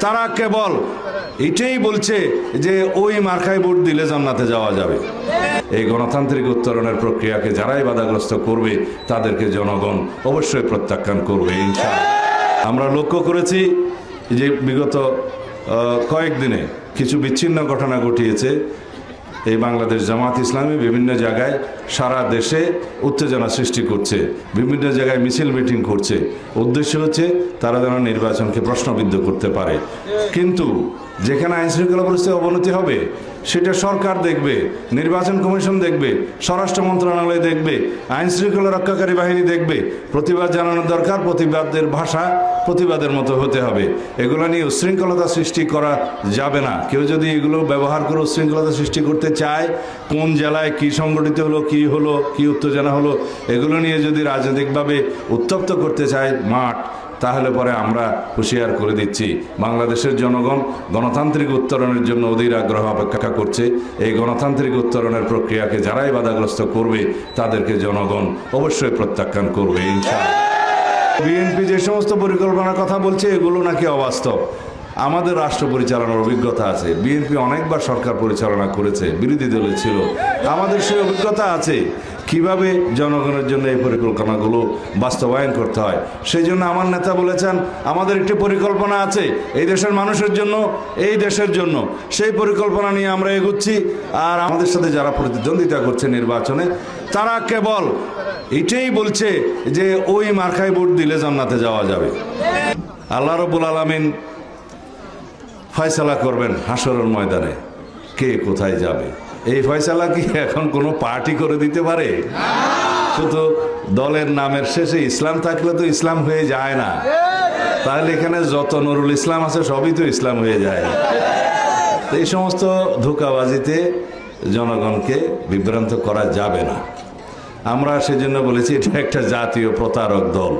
তারা কেবল এটাই বলছে যে ওই মার্কায় ভোট দিলে জান্নাতে যাওয়া যাবে। এই গণতান্ত্রিক উত্তরণের প্রক্রিয়াকে যারাই বাধাগ্রস্ত করবে তাদেরকে জনগণ অবশ্যই প্রত্যাখ্যান করবে ইনশাআল্লাহ। আমরা লক্ষ্য করেছি যে বিগত কয়েকদিনে কিছু বিচ্ছিন্ন ঘটনা ঘটিয়েছে। এই বাংলাদেশ জামাত ইসলামী বিভিন্ন জায়গায় সারা দেশে উত্তেজনা সৃষ্টি করছে, বিভিন্ন জায়গায় মিছিল মিটিং করছে। উদ্দেশ্য হচ্ছে তারা যেন নির্বাচনকে প্রশ্নবিদ্ধ করতে পারে। কিন্তু যেখানে আইনশৃঙ্খলা পরিস্থিতির অবনতি হবে সেটা সরকার দেখবে, নির্বাচন কমিশন দেখবে, স্বরাষ্ট্র মন্ত্রণালয় দেখবে, আইনশৃঙ্খলা রক্ষাকারী বাহিনী দেখবে। প্রতিবাদ জানানোর দরকার, প্রতিবাদের ভাষা প্রতিবাদের মতো হতে হবে। এগুলো নিয়ে উশৃঙ্খলতা সৃষ্টি করা যাবে না। কেউ যদি এগুলো ব্যবহার করে উশৃঙ্খলতা সৃষ্টি করতে চায়, কোন জেলায় কি সংগঠিত হলো, কি উত্তেজনা হলো, এগুলো নিয়ে যদি রাজনৈতিকভাবে উত্তপ্ত করতে চায় মাঠ, তাহলে পরে আমরা হুঁশিয়ার করে দিচ্ছি। বাংলাদেশের জনগণ গণতান্ত্রিক উত্তরণের জন্য অধীর আগ্রহ অপেক্ষা করছে। এই গণতান্ত্রিক উত্তরণের প্রক্রিয়াকে যারাই বাধাগ্রস্ত করবে তাদেরকে জনগণ অবশ্যই প্রত্যাখ্যান করবে ইনশাআল্লাহ। বিএনপি যে সমস্ত পরিকল্পনার কথা বলছে এগুলো নাকি অবাস্তব। আমাদের রাষ্ট্র পরিচালনার অভিজ্ঞতা আছে। বিএনপি অনেকবার সরকার পরিচালনা করেছে, বিরোধী দলে ছিল। আমাদের সেই অভিজ্ঞতা আছে কিভাবে জনগণের জন্য এই পরিকল্পনাগুলো বাস্তবায়ন করতে হয়। সেই জন্য আমার নেতা বলেছেন আমাদের একটি পরিকল্পনা আছে এই দেশের মানুষের জন্য, এই দেশের জন্য। সেই পরিকল্পনা নিয়ে আমরা এগুচ্ছি। আর আমাদের সাথে যারা প্রতিদ্বন্দ্বিতা করছে নির্বাচনে, তারা কেবল এটাই বলছে যে ওই মার্কায় ভোট দিলে জান্নাতে যাওয়া যাবে। আল্লাহ রাব্বুল আলামিন ফয়সালা করবেন হাসরের ময়দানে কে কোথায় যাবে। এই ফয়সালা কি এখন কোনো পার্টি করে দিতে পারে? শুধু দলের নামের শেষে ইসলাম থাকলে তো ইসলাম হয়ে যায় না। তাহলে এখানে যত নুরুল ইসলাম আছে সবই তো ইসলাম হয়ে যায়। তো এই সমস্ত ধোঁকাবাজিতে জনগণকে বিভ্রান্ত করা যাবে না। আমরা সেজন্য বলেছি এটা একটা জাতীয় প্রতারক দল।